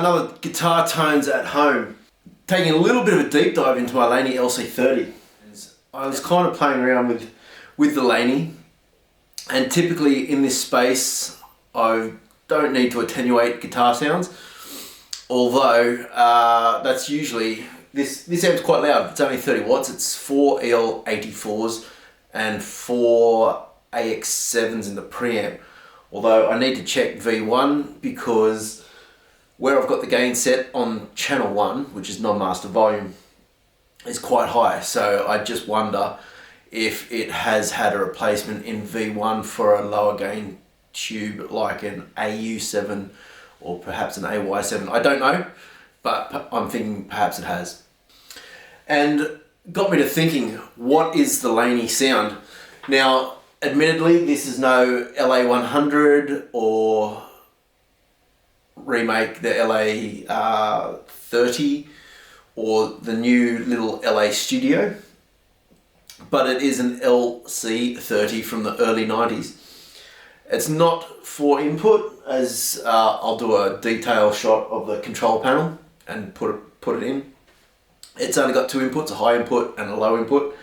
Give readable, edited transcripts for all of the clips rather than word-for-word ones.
another guitar tones at home. Taking a little bit of a deep dive into my Laney LC30. I was kind of playing around with the Laney, and typically in this space I don't need to attenuate guitar sounds, although that's usually, this amp's quite loud. It's only 30 watts, it's 4 EL84s and 4 AX7s in the preamp, although I need to check V1 because where I've got the gain set on channel 1, which is non-master volume, is quite high, so I just wonder if it has had a replacement in V1 for a lower gain tube like an AU7 or perhaps an AY7. I don't know, but I'm thinking perhaps it has. And got me to thinking, what is the Laney sound? Now, admittedly, this is no LA100 or remake the LA30 or the new little LA Studio, but it is an LC30 from the early 90s. It's not 4 input, as I'll do a detail shot of the control panel and put it in. It's only got 2 inputs, a high input and a low input.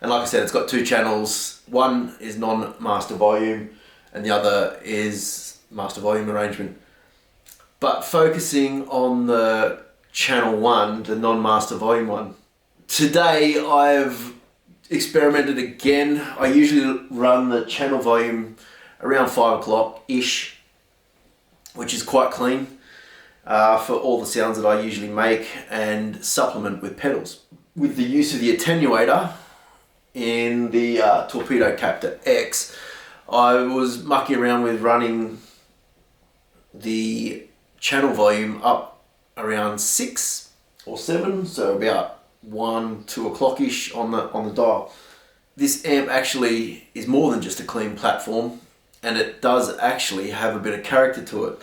And like I said, it's got 2 channels. One is non-master volume and the other is master volume arrangement. But focusing on the channel 1, the non-master volume one, today I've experimented again. I usually run the channel volume around 5 o'clock-ish, which is quite clean for all the sounds that I usually make, and supplement with pedals. With the use of the attenuator in the Torpedo Captor X, I was mucking around with running the channel volume up around 6 or 7, so about 1, 2 o'clock-ish on the dial. This amp actually is more than just a clean platform, and it does actually have a bit of character to it.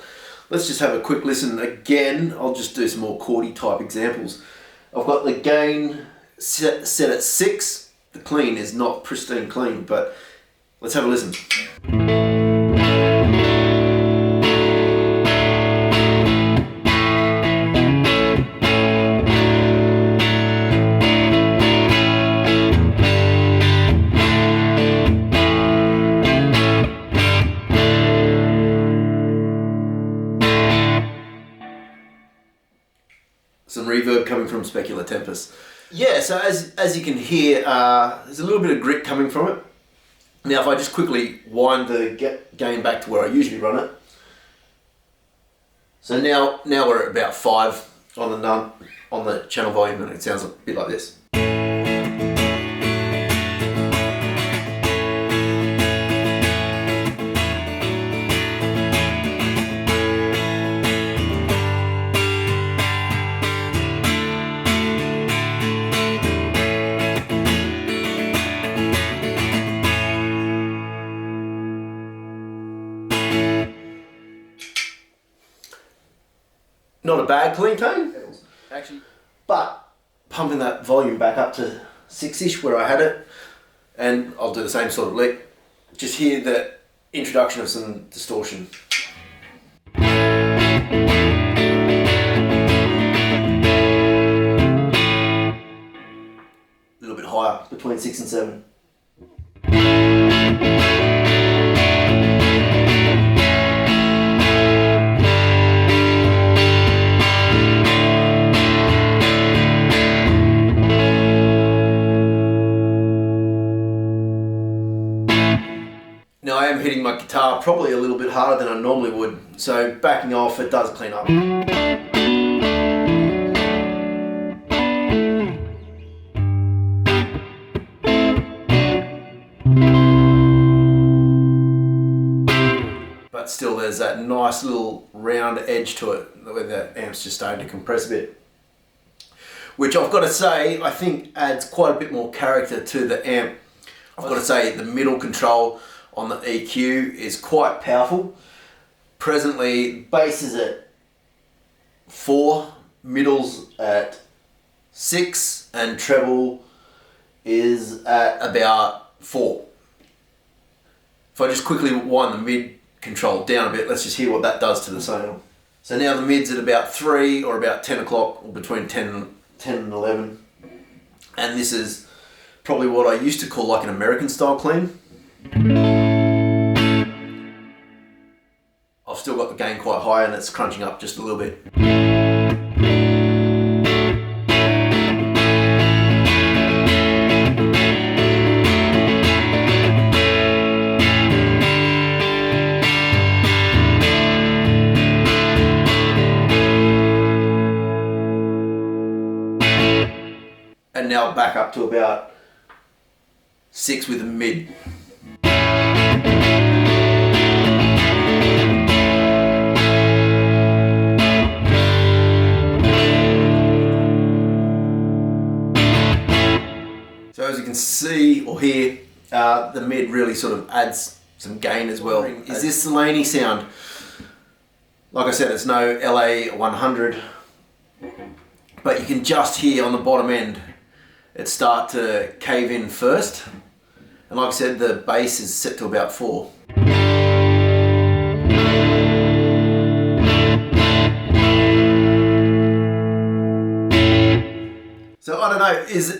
Let's just have a quick listen again. I'll just do some more chordy type examples. I've got the gain set at 6. The clean is not pristine clean, but let's have a listen. Some reverb coming from Specular Tempest. Yeah, so as you can hear, there's a little bit of grit coming from it. Now if I just quickly wind the gain back to where I usually run it. So now we're at about 5 on the channel volume, and it sounds a bit like this. Not a bad clean tone, actually, but pumping that volume back up to 6-ish where I had it, and I'll do the same sort of lick. Just hear the introduction of some distortion. A little bit higher, between 6 and 7. Now I am hitting my guitar probably a little bit harder than I normally would, so backing off, it does clean up. A but still there's that nice little round edge to it where the amp's just starting to compress a bit, which I've got to say I think adds quite a bit more character to the amp. I've got to say the middle control on the EQ is quite powerful. Presently bass is at 4, middle's at 6 and treble is at about 4. If I just quickly wind the mid control down a bit, let's just hear what that does to the sound. So now the mid's at about 3 or about 10 o'clock, or between 10 and 11. And this is probably what I used to call like an American style clean. I've still got the gain quite high and it's crunching up just a little bit. And now back up to about 6 with the mid. So as you can see or hear, the mid really sort of adds some gain as well. Is this the Laney sound? Like I said, it's no LA100, but you can just hear on the bottom end it start to cave in first. And like I said, the bass is set to about 4. So I don't know, is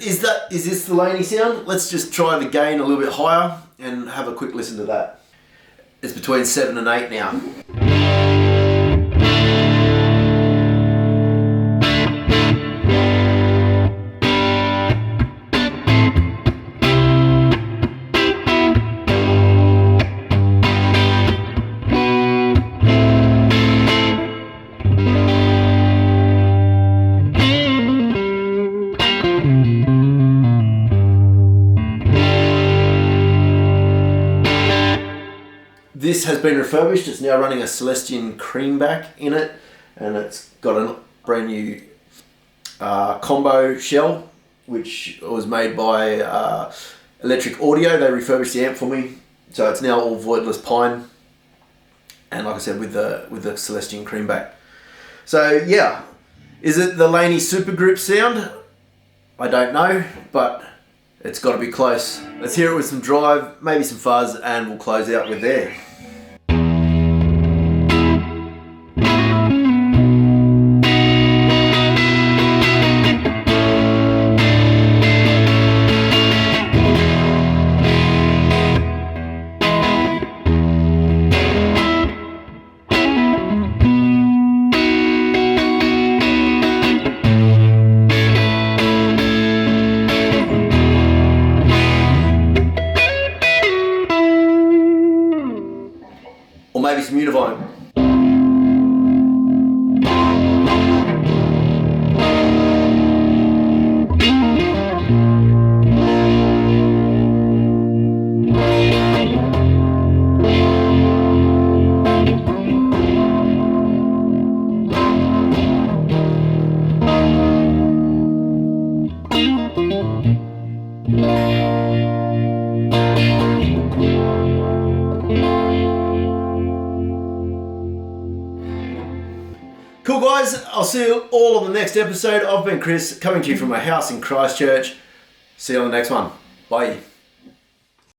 this the Laney sound? Let's just try the gain a little bit higher and have a quick listen to that. It's between 7 and 8 now. This has been refurbished. It's now running a Celestian creamback in it, and it's got a brand new combo shell, which was made by Electric Audio. They refurbished the amp for me, so it's now all voidless pine, and like I said, with the Celestian creamback. So yeah, is it the Laney Supergroup sound? I don't know, but it's got to be close. Let's hear it with some drive, maybe some fuzz, and we'll close out with there. Or maybe some Univibe. Cool guys, I'll see you all on the next episode. I've been Chris, coming to you from my house in Christchurch. See you on the next one. Bye.